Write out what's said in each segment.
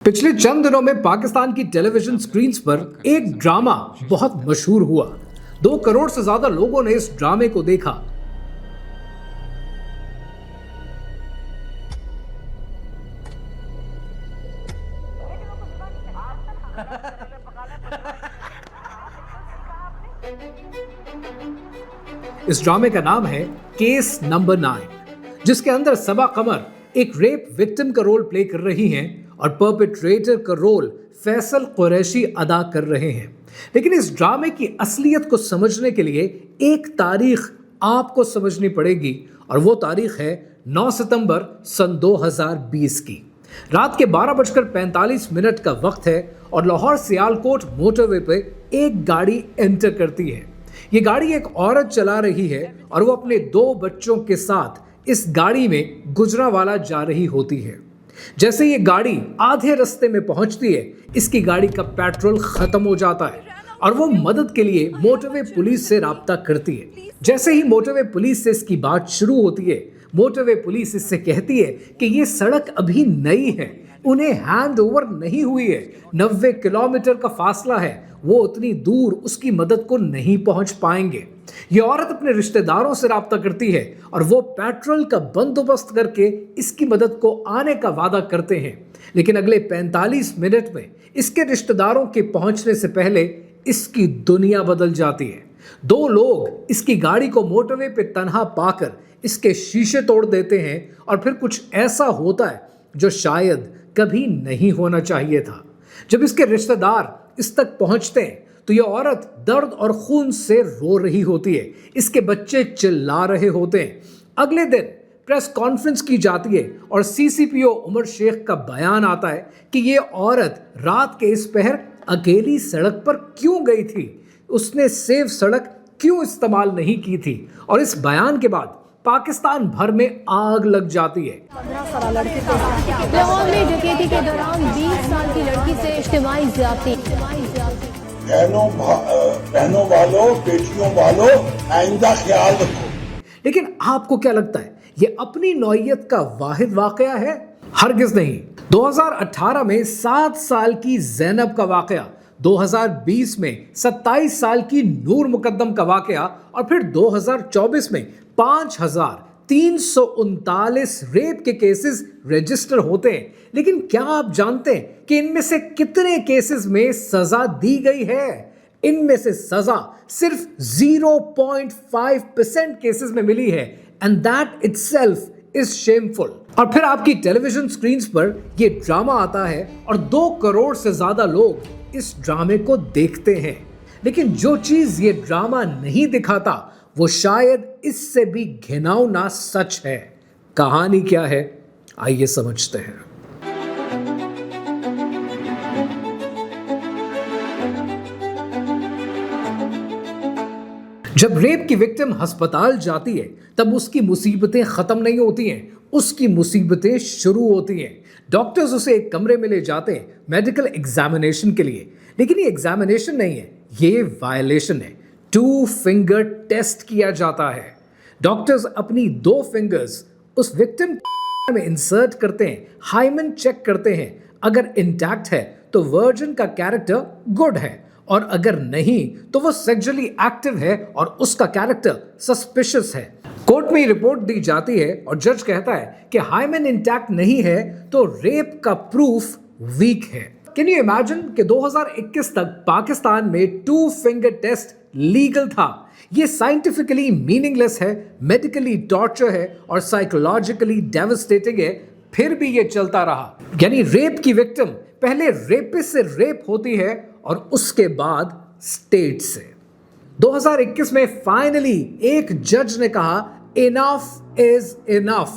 पिछले चंद दिनों में पाकिस्तान की टेलीविजन स्क्रीन्स पर एक ड्रामा बहुत मशहूर हुआ। 2 करोड़ से ज्यादा लोगों ने इस ड्रामे को देखा। इस ड्रामे का नाम है केस नंबर 9, जिसके अंदर सबा कमर एक रेप विक्टिम का रोल प्ले कर रही हैं और परपेट्रेटर का रोल फैसल कुरैशी अदा कर रहे हैं। लेकिन इस ड्रामे की असलियत को समझने के लिए एक तारीख आपको समझनी पड़ेगी, और वो तारीख है 9 सितंबर सन 2020 की। रात के 12:45 का वक्त है और लाहौर सियालकोट मोटरवे पे एक गाड़ी एंटर करती है। ये गाड़ी एक औरत चला रही है और वो अपने 2 बच्चों के साथ इस गाड़ी में गुजरांवाला जा रही होती है। जैसे ये गाड़ी आधे रास्ते में पहुंचती है, इसकी गाड़ी का पेट्रोल खत्म हो जाता है और वो मदद के लिए मोटरवे पुलिस से राब्ता करती है। जैसे ही मोटरवे पुलिस से इसकी बात शुरू होती है, मोटरवे पुलिस इससे कहती है कि ये सड़क अभी नई है, उन्हें हैंड ओवर नहीं हुई है, 90 किलोमीटर का फासला है, वो उतनी दूर उसकी मदद को नहीं पहुंच पाएंगे। ये औरत अपने रिश्तेदारों से राब्ता करती है और वो पेट्रोल का बंदोबस्त करके इसकी मदद को आने का वादा करते हैं। लेकिन अगले 45 मिनट में इसके रिश्तेदारों के पहुंचने से पहले इसकी दुनिया बदल जाती है। 2 लोग इसकी गाड़ी को मोटरवे पे तन्हा पाकर इसके शीशे तोड़ देते हैं और फिर कुछ ऐसा होता है जो शायद कभी नहीं होना चाहिए था। जब इसके रिश्तेदार इस तक पहुंचते हैं तो यह औरत दर्द और खून से रो रही होती है, इसके बच्चे चिल्ला रहे होते हैं। अगले दिन प्रेस कॉन्फ्रेंस की जाती है और सीसीपीओ उमर शेख का बयान आता है कि यह औरत रात के इस पहर अकेली सड़क पर क्यों गई थी, उसने सेफ सड़क क्यों इस्तेमाल नहीं की थी। और इस बयान के बाद पाकिस्तान भर में आग लग जाती है। 15 साल लड़की को लाहौर में डकैती के दौरान 20 साल की लड़की से इज्तिमाई ज़्यादती। बहनों वालों, बेटियों वालों, आइंदा ख्याल रखो। लेकिन आपको क्या लगता है, ये अपनी नौइयत का वाहिद वाकया है? हरगिज नहीं। 2018 में 7 साल की जैनब का वाकया, 2020 में 27 साल की नूर मुकद्दम का वाकया और फिर 2024 में 5339 रेप के केसेस रजिस्टर होते हैं। लेकिन क्या आप जानते हैं कि इनमें से कितने केसेस में सजा दी गई है? इनमें से सजा सिर्फ 0.5% केसेस में मिली है, and that itself is shameful. और फिर आपकी टेलीविजन स्क्रीन्स पर यह ड्रामा आता है और 2 करोड़ से ज्यादा लोग इस ड्रामे को देखते हैं। लेकिन जो चीज ये ड्रामा नहीं दिखाता वो शायद इससे भी घिनौना सच है। कहानी क्या है, आइए समझते हैं। जब रेप की विक्टिम अस्पताल जाती है तब उसकी मुसीबतें खत्म नहीं होती हैं, उसकी मुसीबतें शुरू होती हैं। डॉक्टर्स उसे एक कमरे में ले जाते हैं मेडिकल एग्जामिनेशन के लिए, लेकिन ये एग्जामिनेशन नहीं है, ये वायलेशन है। 2 फिंगर टेस्ट किया जाता है। डॉक्टर्स अपनी 2 फिंगर्स उस विक्टिम में इंसर्ट करते हैं, हाइमन चेक करते हैं। अगर इंटैक्ट है तो वर्जिन का कैरेक्टर गुड है, और अगर नहीं तो वो सेक्सुअली एक्टिव है और उसका कैरेक्टर सस्पिशियस है। कोर्ट में रिपोर्ट दी जाती है और जज कहता है कि हाइमन इंटैक्ट नहीं है तो रेप का प्रूफ वीक है। कैन यू इमेजिन कि 2021 तक पाकिस्तान में 2 फिंगर टेस्ट लीगल था। ये साइंटिफिकली मीनिंगलेस है, मेडिकली टॉर्चर है और साइकोलॉजिकली डेवास्टेटिंग है, फिर भी ये चलता रहा। यानी रेप की विक्टिम पहले रेपिस्ट से रेप होती है और उसके बाद स्टेट से। 2021 में फाइनली एक जज ने कहा इनफ इज इनफ।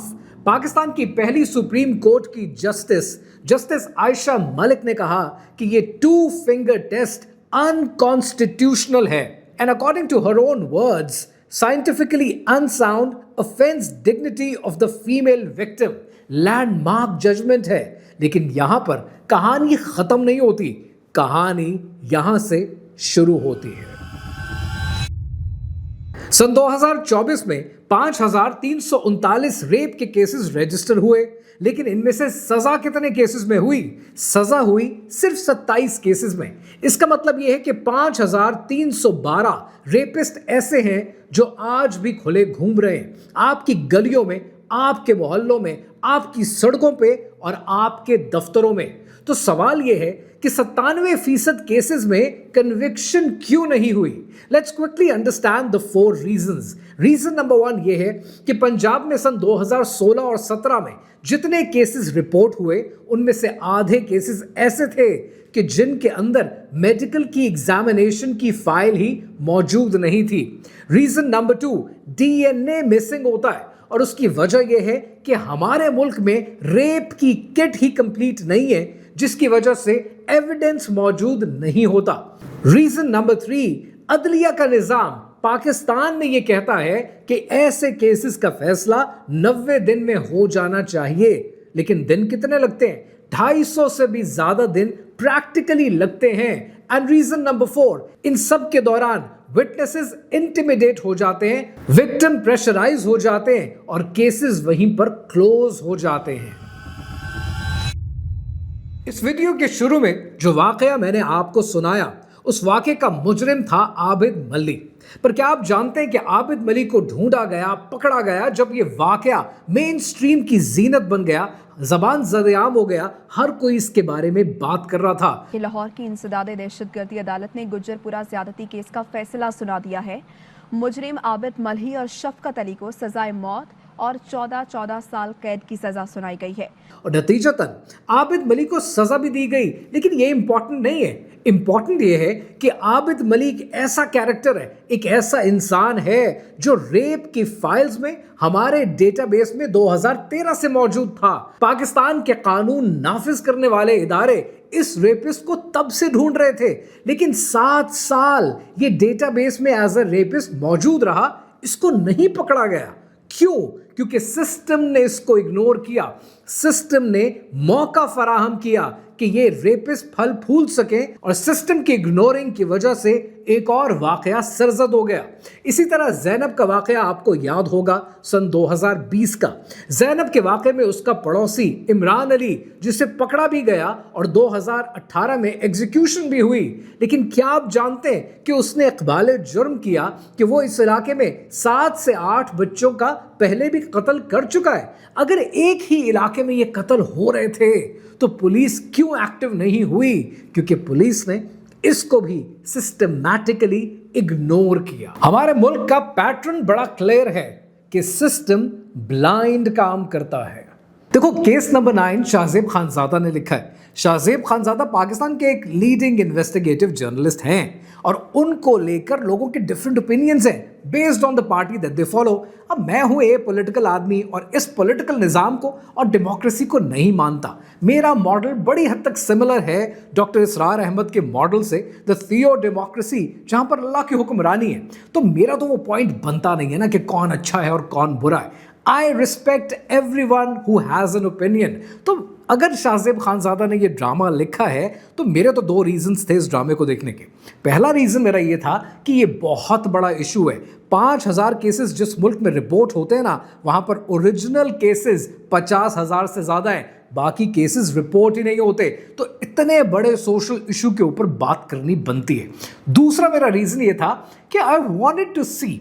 पाकिस्तान की पहली सुप्रीम कोर्ट की जस्टिस आयशा मलिक ने कहा कि ये 2 फिंगर टेस्ट अनकॉन्स्टिट्यूशनल है, and according to her own words scientifically unsound, offence dignity of the female victim. Landmark judgment है। लेकिन यहां पर कहानी खत्म नहीं होती, कहानी यहां से शुरू होती है। सन 2024 में 5,339 रेप के केसेस रजिस्टर हुए, लेकिन इनमें से सजा कितने केसेस में हुई? सजा हुई सिर्फ 27 केसेस में। इसका मतलब यह है कि 5,312 रेपिस्ट ऐसे हैं जो आज भी खुले घूम रहे हैं आपकी गलियों में, आपके मोहल्लों में, आपकी सड़कों पे और आपके दफ्तरों में। तो सवाल यह है कि 97% केसेस में कन्विक्शन क्यों नहीं हुई? Let's quickly understand the 4 reasons. Reason number 1 यह है कि पंजाब में सन 2016 और 17 में जितने केसेस रिपोर्ट हुए उनमें से आधे केसेस ऐसे थे कि जिनके अंदर मेडिकल की एग्जामिनेशन की फाइल ही मौजूद नहीं थी। रीजन नंबर 2, डीएनए मिसिंग होता है और उसकी वजह यह है कि हमारे मुल्क में रेप की किट ही कंप्लीट नहीं है, जिसकी वजह से एविडेंस मौजूद नहीं होता। रीजन नंबर 3, अदलिया का निजाम पाकिस्तान में यह कहता है कि ऐसे केसेस का फैसला 90 दिन में हो जाना चाहिए, लेकिन दिन कितने लगते हैं? 250 से भी ज्यादा दिन प्रैक्टिकली लगते हैं। एंड रीजन नंबर 4, इन सब के दौरान विटनेसेस इंटिमिडेट हो जाते हैं, विक्टिम प्रेशराइज हो जाते हैं और केसेस वहीं पर क्लोज हो जाते हैं। इस वीडियो के शुरू में जो वाकया मैंने आपको सुनाया, उस वाकये का मुजरिम था आबिद मली। पर क्या आप जानते हैं कि आबिद मली को ढूंढा गया, पकड़ा गया जब यह वाकया मेन स्ट्रीम की जीनत बन गया, जबान ज़द-ए-आम हो गया, हर कोई इसके बारे में बात कर रहा था। लाहौर की इंसदादे दहशतगर्दी अदालत ने गुज्जरपुरा ज्यादती केस का फैसला सुना दिया है। मुजरिम आबिद मली और शफकत अली को सजाए मौत और 14 साल कैद की सजा सुनाई गई है। और नतीजतन आबिद मली को सजा भी दी गई, लेकिन ये इंपॉर्टेंट नहीं है। इंपॉर्टेंट ये है कि आबिद मली एक ऐसा कैरेक्टर है, एक ऐसा इंसान है जो रेप की फाइल्स में हमारे डेटाबेस में 2013 से मौजूद था। पाकिस्तान के कानून नाफिज करने वाले इदारे इस रेपिस्ट को तब से ढूंढ रहे थे, लेकिन 7 साल ये डेटाबेस में एज अ रेपिस्ट मौजूद रहा, इसको नहीं पकड़ा गया। क्यों? क्योंकि सिस्टम ने इसको इग्नोर किया, सिस्टम ने मौका फराहम किया कि ये रेपिस्ट फल फूल सके, और सिस्टम की इग्नोरिंग की वजह से एक और वाकया सरजद हो गया। इसी तरह जैनब का वाकया आपको याद होगा, सन 2020 का। जैनब के वाकये में उसका पड़ोसी इमरान अली, जिसे पकड़ा भी गया और 2018 में एग्जीक्यूशन भी हुई, लेकिन क्या आप जानते हैं कि उसने इकबाल जुर्म किया कि वो इस इलाके में 7 से 8 बच्चों का पहले भी कत्ल कर चुका है। अगर एक ही इलाके में ये कत्ल हो रहे थे तो पुलिस क्यों एक्टिव नहीं हुई? क्योंकि पुलिस ने इसको भी सिस्टमैटिकली इग्नोर किया। हमारे मुल्क का पैटर्न बड़ा क्लियर है कि सिस्टम ब्लाइंड काम करता है। देखो, केस नंबर 9 शाहजेब खानजादा ने लिखा है। शाहजेब खानजादा पाकिस्तान के एक लीडिंग इन्वेस्टिगेटिव जर्नलिस्ट हैं और उनको लेकर लोगों के डिफरेंट ओपिनियंस हैं based on the party that they follow. अब मैं हूं ए पॉलिटिकल आदमी और इस पॉलिटिकल निज़ाम को और डेमोक्रेसी को नहीं मानता। मेरा मॉडल बड़ी हद तक सिमिलर है डॉक्टर इसरार अहमद के मॉडल से, द थियो डेमोक्रेसी, जहां पर अल्लाह की हुक्मरानी है। तो मेरा तो वो पॉइंट बनता नहीं है ना कि कौन अच्छा है और कौन बुरा है। I respect everyone who has an opinion. तो अगर शाहजेब खानजादा ने ये ड्रामा लिखा है तो मेरे तो 2 रीजंस थे इस ड्रामे को देखने के। पहला रीज़न मेरा ये था कि ये बहुत बड़ा इशू है। 5,000 केसेस जिस मुल्क में रिपोर्ट होते हैं ना, वहाँ पर ओरिजिनल केसेस 50,000 से ज़्यादा हैं, बाकी केसेस रिपोर्ट ही नहीं होते। तो इतने बड़े सोशल इशू के ऊपर बात करनी बनती है। दूसरा मेरा रीज़न ये था कि I wanted to see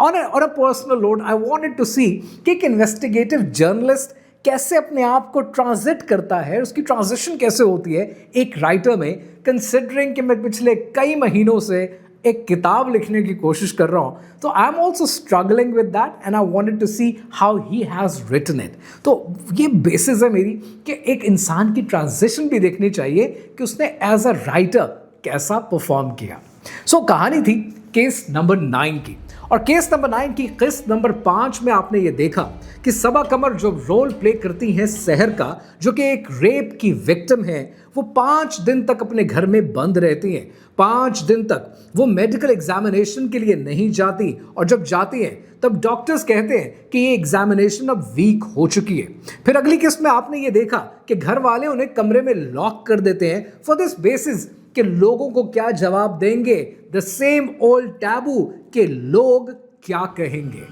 on a personal note, I wanted to see कि एक इन्वेस्टिगेटिव जर्नलिस्ट कैसे अपने आप को ट्रांजिट करता है, उसकी ट्रांजिशन कैसे होती है एक राइटर में, कंसिडरिंग कि मैं पिछले कई महीनों से एक किताब लिखने की कोशिश कर रहा हूँ। तो I am also struggling with that and I wanted to see how he has written it. तो ये बेसिस है मेरी कि एक इंसान की ट्रांजिशन भी देखनी चाहिए कि उसने एज अ राइटर कैसा परफॉर्म किया। सो कहानी थी केस नंबर 9 की, और केस नंबर 9 की किस्त नंबर 5 में आपने ये देखा कि सबा कमर जो रोल प्ले करती हैं सहर का, जो कि एक रेप की विक्टिम है, वो 5 दिन तक अपने घर में बंद रहती हैं। 5 दिन तक वो मेडिकल एग्जामिनेशन के लिए नहीं जाती, और जब जाती हैं तब डॉक्टर्स कहते हैं कि ये एग्जामिनेशन अब वीक हो चुकी है। फिर अगली किस्त में आपने ये देखा कि घर वाले उन्हें कमरे में लॉक कर देते हैं फॉर दिस बेसिस कि लोगों को क्या जवाब देंगे, द सेम ओल्ड टैबू कि लोग क्या कहेंगे।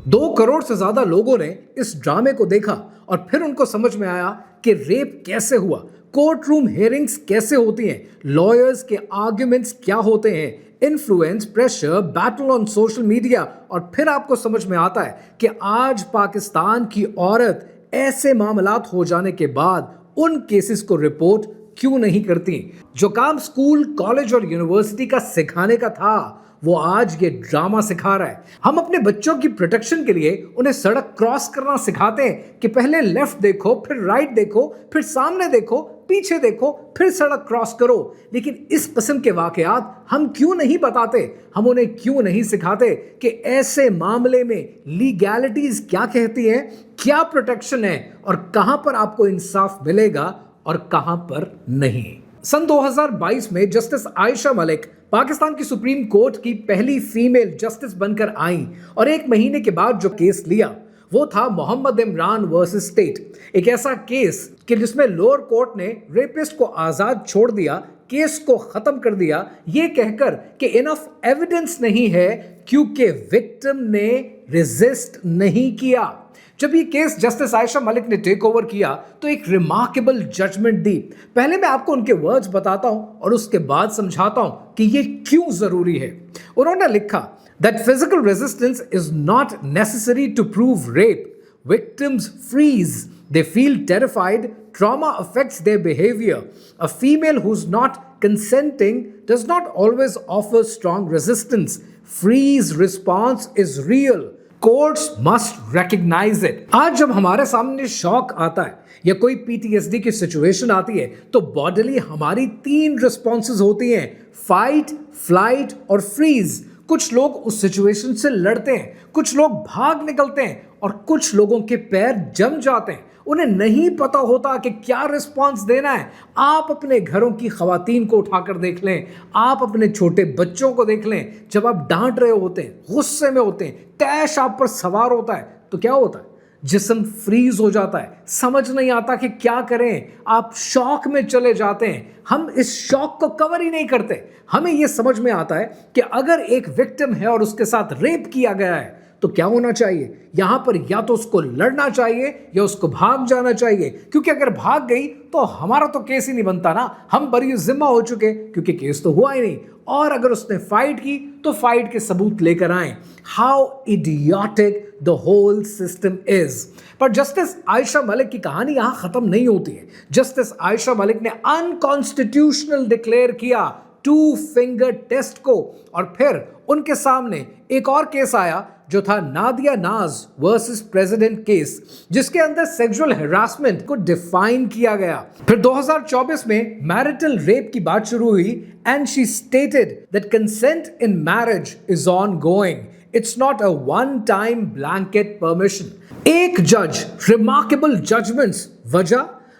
2 करोड़ से ज्यादा लोगों ने इस ड्रामे को देखा और फिर उनको समझ में आया कि रेप कैसे हुआ, कोर्ट रूम हियरिंग्स कैसे होती हैं, लॉयर्स के आर्ग्यूमेंट्स क्या होते हैं, influence, pressure, battle on social media, और फिर आपको समझ में आता है कि आज पाकिस्तान की औरत ऐसे मामलात हो जाने के बाद उन केसेस को रिपोर्ट क्यों नहीं करती। जो काम स्कूल, कॉलेज और यूनिवर्सिटी का सिखाने का था वो आज ये ड्रामा सिखा रहा है। हम अपने बच्चों की प्रोटेक्शन के लिए उन्हें सड़क क्रॉस करना सिखाते हैं कि पहले लेफ्ट देखो, फिर राइट देखो, फिर सामने देखो, पीछे देखो, फिर सड़क क्रॉस करो। लेकिन इस किस्म के वाकयात हम क्यों नहीं बताते, हम उन्हें क्यों नहीं सिखाते कि ऐसे मामले में लीगैलिटीज क्या कहती हैं, क्या प्रोटेक्शन है और कहां पर आपको इंसाफ मिलेगा और कहां पर नहीं। सन 2022 में जस्टिस आयशा मलिक पाकिस्तान की सुप्रीम कोर्ट की पहली फीमेल जस्टिस बनकर आई और 1 महीने के बाद जो केस लिया वो था मोहम्मद इमरान वर्सेस स्टेट। एक ऐसा केस कि जिसमें लोअर कोर्ट ने रेपिस्ट को आजाद छोड़ दिया, केस को खत्म कर दिया, ये कहकर कि इनफ एविडेंस नहीं है क्योंकि विक्टिम ने रेजिस्ट नहीं किया। जब ये केस जस्टिस आयशा मलिक ने टेक ओवर किया तो एक रिमार्केबल जजमेंट दी। पहले मैं आपको उनके वर्ड्स बताता हूं और उसके बाद समझाता हूं कि ये क्यों जरूरी है। उन्होंने लिखा that physical resistance is not necessary to prove rape. Victims freeze. They feel terrified. Trauma affects their behavior. A female who's not consenting does not always offer strong resistance. Freeze response is real. Courts must recognize it. आज जब हमारे सामने shock आता है या कोई PTSD की situation आती है तो बॉडीली हमारी 3 रिस्पॉन्सेज होती हैं, फाइट, फ्लाइट और फ्रीज। कुछ लोग उस सिचुएशन से लड़ते हैं, कुछ लोग भाग निकलते हैं और कुछ लोगों के पैर जम जाते हैं। उन्हें नहीं पता होता कि क्या रिस्पांस देना है। आप अपने घरों की खवातीन को उठाकर देख लें, आप अपने छोटे बच्चों को देख लें, जब आप डांट रहे होते हैं, गुस्से में होते हैं, तैश आप पर सवार होता है तो क्या होता है, जिस्म फ्रीज हो जाता है, समझ नहीं आता कि क्या करें, आप शॉक में चले जाते हैं। हम इस शॉक को कवर ही नहीं करते। हमें यह समझ में आता है कि अगर एक विक्टिम है और उसके साथ रेप किया गया है तो क्या होना चाहिए, यहां पर या तो उसको लड़ना चाहिए या उसको भाग जाना चाहिए, क्योंकि अगर भाग गई तो हमारा तो केस ही नहीं बनता ना, हम बरी जिम्मा हो चुके क्योंकि केस तो हुआ ही नहीं। और अगर उसने फाइट की तो फाइट के सबूत लेकर आए। How idiotic the whole system is. पर जस्टिस आयशा मलिक की कहानी यहां खत्म नहीं होती है। जस्टिस आयशा मलिक ने अनकॉन्स्टिट्यूशनल डिक्लेयर किया 2 फिंगर टेस्ट को, और फिर उनके सामने एक और केस आया जो था नादिया नाज वर्सेस प्रेसिडेंट केस, जिसके अंदर सेक्सुअल हैरासमेंट को डिफाइन किया गया। फिर 2024 में मैरिटल रेप की बात शुरू हुई and she stated that consent in marriage is ongoing, it's not a one time blanket permission. एक जज, रिमार्केबल जजमेंट्स।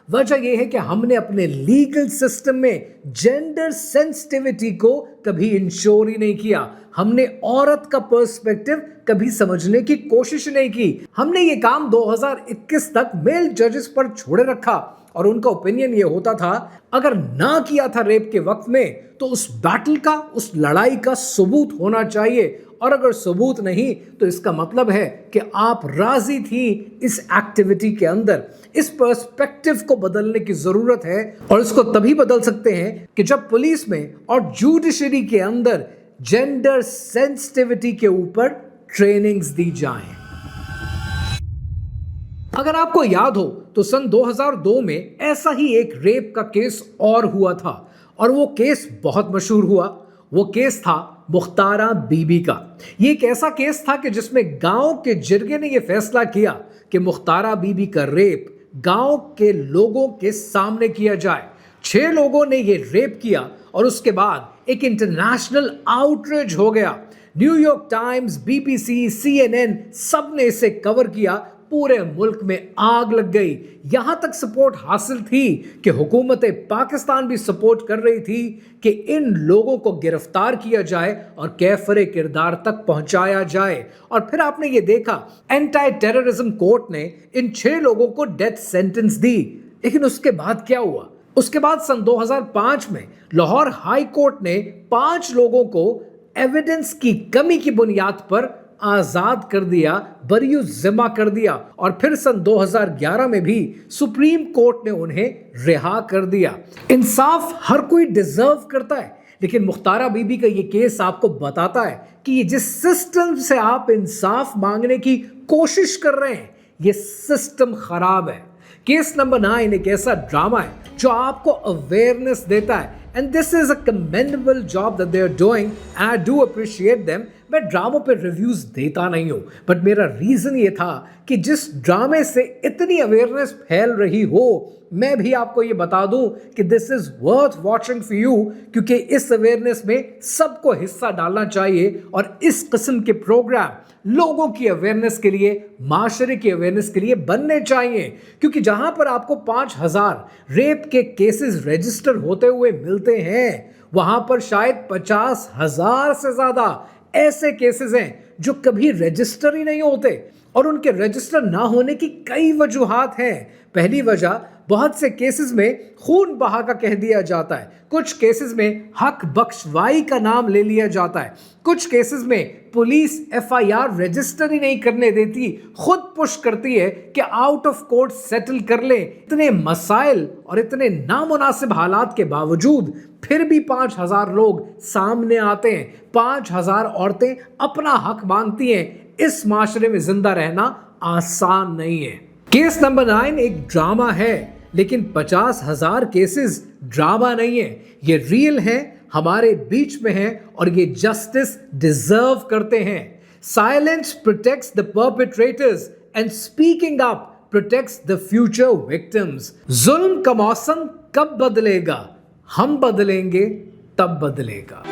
वजह यह है कि हमने अपने लीगल सिस्टम में जेंडर सेंसिटिविटी को कभी इंश्योर ही नहीं किया। हमने औरत का पर्सपेक्टिव कभी समझने की कोशिश नहीं की। हमने ये काम 2021 तक मेल जजेस पर छोड़े रखा और उनका ओपिनियन ये होता था अगर ना किया था रेप के वक्त में तो उस बैटल का, उस लड़ाई का सबूत होना चाहिए, और अगर सबूत नहीं तो इसका मतलब है कि आप राजी थी इस एक्टिविटी के अंदर। इस पर्सपेक्टिव को बदलने की जरूरत है और इसको तभी बदल सकते हैं कि जब पुलिस में और जुडिशरी के अंदर जेंडर सेंसिटिविटी के ऊपर ट्रेनिंग्स दी जाएं। अगर आपको याद हो तो सन 2002 में ऐसा ही एक रेप का केस और हुआ था और वो केस बहुत मशहूर हुआ। वो केस था मुख्तारा बीबी का। ये एक ऐसा केस था कि जिसमें गांव के जिरगे ने यह फैसला किया कि मुख्तारा बीबी का रेप गांव के लोगों के सामने किया जाए। 6 लोगों ने यह रेप किया और उसके बाद एक इंटरनेशनल आउटरीच हो गया। न्यूयॉर्क टाइम्स, BBC, CNN सब ने इसे कवर किया। पूरे मुल्क में आग लग गई। यहां तक सपोर्ट हासिल थी कि हुकूमत पाकिस्तान भी सपोर्ट कर रही थी कि इन लोगों को गिरफ्तार किया जाए और कैफरे किरदार तक पहुंचाया जाए। और फिर आपने ये देखा एंटी टेररिज्म कोर्ट ने इन 6 लोगों को डेथ सेंटेंस दी। लेकिन उसके बाद क्या हुआ? उसके बाद सन 2005 में लाहौर हाई कोर्ट ने 5 लोगों को एविडेंस की कमी की बुनियाद पर आजाद कर दिया, बरी जिम्मा कर दिया और फिर सन 2011 में भी सुप्रीम कोर्ट ने उन्हें रिहा कर दिया। इंसाफ हर कोई डिजर्व करता है, लेकिन मुख्तारा बीबी का ये केस आपको बताता है कि ये जिस सिस्टम से आप इंसाफ मांगने की कोशिश कर रहे हैं, ये सिस्टम खराब है। केस नंबर 9 एक ऐसा ड्रामा है जो आपको अवेयरनेस देता है, and this is a commendable job that they are doing, I do appreciate them. मैं ड्रामों पे रिव्यूज देता नहीं हूं, बट मेरा रीजन ये था कि जिस ड्रामे से इतनी अवेयरनेस फैल रही हो, मैं भी आपको ये बता दूं कि this is worth watching for you, क्योंकि इस अवेयरनेस में सबको हिस्सा डालना चाहिए और इस किस्म के प्रोग्राम लोगों की अवेयरनेस के लिए, माशरे की अवेयरनेस के लिए बनने चाहिए। क्योंकि जहां पर आपको 5000 रेप के केसेस रजिस्टर होते हुए मिलते हैं, वहां पर शायद 50,000 से ज्यादा ऐसे केसेस हैं जो कभी रजिस्टर ही नहीं होते, और उनके रजिस्टर ना होने की कई वजूहात हैं। पहली वजह, बहुत से केसेस में खून बहा का कह दिया जाता है, कुछ केसेस में हक बख्शवाई का नाम ले लिया जाता है, कुछ केसेस में पुलिस FIR रजिस्टर ही नहीं करने देती, खुद पुश करती है कि आउट ऑफ कोर्ट सेटल कर ले। इतने मसाइल और इतने नामुनासिब हालात के बावजूद फिर भी 5000 लोग सामने आते हैं, 5000 औरतें अपना हक मांगती हैं। इस माशरे में जिंदा रहना आसान नहीं है। केस नंबर 9 एक ड्रामा है, लेकिन 50,000 केसेस ड्रामा नहीं है, ये रियल हैं, हमारे बीच में हैं और ये जस्टिस डिजर्व करते हैं। Silence protects the perpetrators and speaking up protects the future victims. जुल्म का मौसम कब बदलेगा? हम बदलेंगे तब बदलेगा।